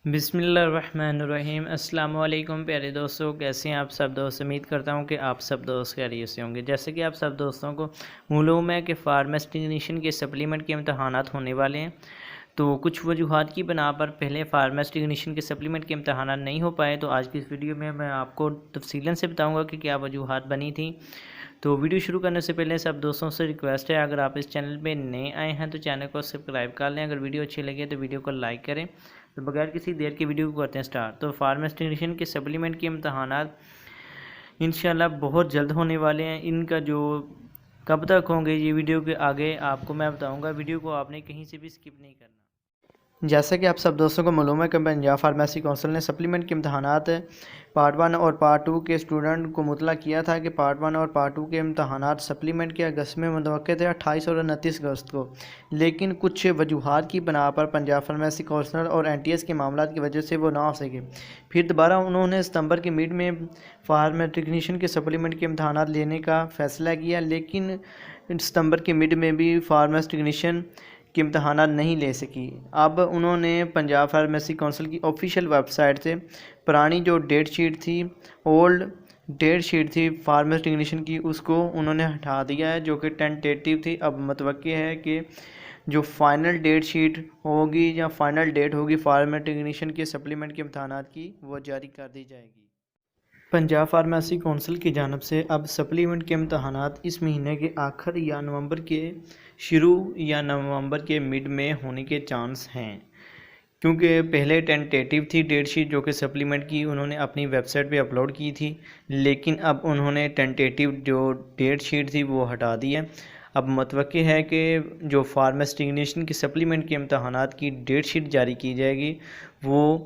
بسم اللہ الرحمن الرحیم۔ السلام علیکم پیارے دوستوں، کیسے ہیں آپ سب دوست؟ امید کرتا ہوں کہ آپ سب دوست خیریت سے ہوں گے۔ جیسے کہ آپ سب دوستوں کو معلوم ہے کہ فارمیسی ٹیکنیشین کے سپلیمنٹ کے امتحانات ہونے والے ہیں، تو کچھ وجوہات کی بنا پر پہلے فارمیسی ٹیکنیشین کے سپلیمنٹ کے امتحانات نہیں ہو پائے، تو آج کی اس ویڈیو میں آپ کو تفصیلاً سے بتاؤں گا کہ کیا وجوہات بنی تھیں۔ تو ویڈیو شروع کرنے سے پہلے سب دوستوں سے ریکویسٹ ہے، اگر آپ اس چینل پہ نئے آئے ہیں تو چینل کو سبسکرائب کر لیں، اگر ویڈیو اچھی لگے تو ویڈیو کو لائک کریں۔ تو بغیر کسی دیر کی ویڈیو کو کرتے ہیں سٹارٹ۔ تو فارمیسی ٹیکنیشین کے سپلیمنٹ کے امتحانات انشاءاللہ بہت جلد ہونے والے ہیں۔ ان کا جو کب تک ہوں گے یہ ویڈیو کے آگے آپ کو میں بتاؤں گا، ویڈیو کو آپ نے کہیں سے بھی سکپ نہیں کرنا۔ جیسا کہ آپ سب دوستوں کو معلوم ہے کہ پنجاب فارمیسی کونسل نے سپلیمنٹ کے امتحانات پارٹ 1 اور پارٹ 2 کے اسٹوڈنٹ کو مطلع کیا تھا کہ پارٹ 1 اور پارٹ 2 کے امتحانات سپلیمنٹ کے اگست میں متوقع تھے 28 اور 29 اگست کو، لیکن کچھ وجوہات کی بنا پر پنجاب فارمیسی کونسل اور NTS کے معاملات کی وجہ سے وہ نہ ہو سکے۔ پھر دوبارہ انہوں نے ستمبر کے مڈ میں فارمیسی ٹیکنیشین کے سپلیمنٹ کے امتحانات لینے کا فیصلہ کیا، لیکن ستمبر کے مڈ میں بھی فارمیسی ٹیکنیشین کے امتحانات نہیں لے سکی۔ اب انہوں نے پنجاب فارمیسی کونسل کی آفیشیل ویب سائٹ سے پرانی جو ڈیٹ شیٹ تھی، اولڈ ڈیٹ شیٹ تھی فارمیسی ٹیکنیشین کی، اس کو انہوں نے ہٹا دیا ہے، جو کہ ٹینٹیٹیو تھی۔ اب متوقع ہے کہ جو فائنل ڈیٹ شیٹ ہوگی یا فائنل ڈیٹ ہوگی فارمیسی ٹیکنیشین کے سپلیمنٹ کے امتحانات کی، وہ جاری کر دی جائے گی۔ پنجاب فارمیسی کونسل کی جانب سے اب سپلیمنٹ کے امتحانات اس مہینے کے آخر یا نومبر کے شروع یا نومبر کے مڈ میں ہونے کے چانس ہیں، کیونکہ پہلے ٹینٹیٹیو تھی ڈیٹ شیٹ جو کہ سپلیمنٹ کی انہوں نے اپنی ویب سائٹ پہ اپلوڈ کی تھی، لیکن اب انہوں نے ٹینٹیٹیو جو ڈیٹ شیٹ تھی وہ ہٹا دی ہے۔ اب متوقع ہے کہ جو فارمیسی ٹیکنیشین کے سپلیمنٹ کے امتحانات کی ڈیٹ شیٹ جاری کی جائے گی وہ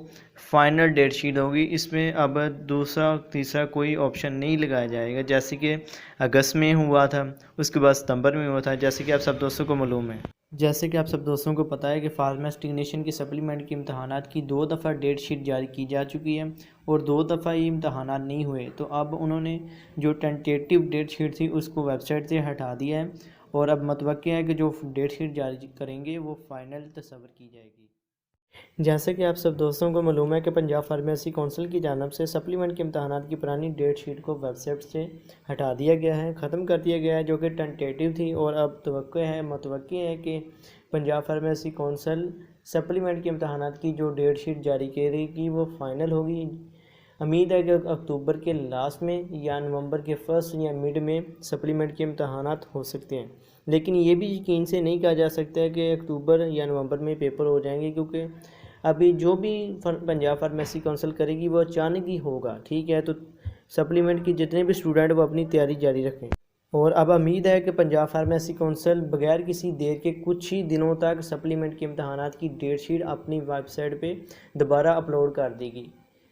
فائنل ڈیٹ شیٹ ہوگی۔ اس میں اب دوسرا تیسرا کوئی آپشن نہیں لگایا جائے گا، جیسے کہ اگست میں ہوا تھا، اس کے بعد ستمبر میں ہوا تھا، جیسے کہ آپ سب دوستوں کو معلوم ہے۔ جیسے کہ آپ سب دوستوں کو پتہ ہے کہ فارمیسی ٹیکنیشین کے سپلیمنٹ کے امتحانات کی 2 دفعہ ڈیٹ شیٹ جاری کی جا چکی ہے اور 2 دفعہ یہ امتحانات نہیں ہوئے، تو اب انہوں نے جو ٹینٹیٹیو ڈیٹ شیٹ تھی اس کو ویب سائٹ سے ہٹا دیا ہے اور اب متوقع ہے کہ جو ڈیٹ شیٹ جاری کریں گے وہ فائنل تصور کی جائے گی۔ جیسے کہ آپ سب دوستوں کو معلوم ہے کہ پنجاب فارمیسی کونسل کی جانب سے سپلیمنٹ کے امتحانات کی پرانی ڈیٹ شیٹ کو ویب سائٹ سے ہٹا دیا گیا ہے، ختم کر دیا گیا ہے، جو کہ ٹینٹیٹیو تھی، اور اب متوقع ہے کہ پنجاب فارمیسی کونسل سپلیمنٹ کے امتحانات کی جو ڈیٹ شیٹ جاری کرے گی وہ فائنل ہوگی۔ امید ہے کہ اکتوبر کے لاسٹ میں یا نومبر کے فرسٹ یا مڈ میں سپلیمنٹ کے امتحانات ہو سکتے ہیں، لیکن یہ بھی یقین سے نہیں کہا جا سکتا ہے کہ اکتوبر یا نومبر میں پیپر ہو جائیں گے، کیونکہ ابھی جو بھی پنجاب فارمیسی کونسل کرے گی وہ اچانک ہی ہوگا، ٹھیک ہے؟ تو سپلیمنٹ کی جتنے بھی اسٹوڈنٹ وہ اپنی تیاری جاری رکھیں، اور اب امید ہے کہ پنجاب فارمیسی کونسل بغیر کسی دیر کے کچھ ہی دنوں تک سپلیمنٹ کے امتحانات کی ڈیٹ شیٹ اپنی ویب سائٹ پہ دوبارہ اپلوڈ کر دے گی۔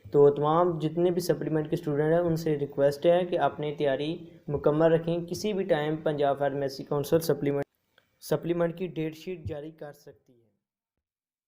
تو تمام جتنے بھی سپلیمنٹ کے اسٹوڈنٹ ہیں ان سے ریکویسٹ ہے کہ اپنی تیاری مکمل رکھیں، کسی بھی time Punjab pharmacy council supplement کی ڈیٹ شیٹ جاری کر سکتی ہے۔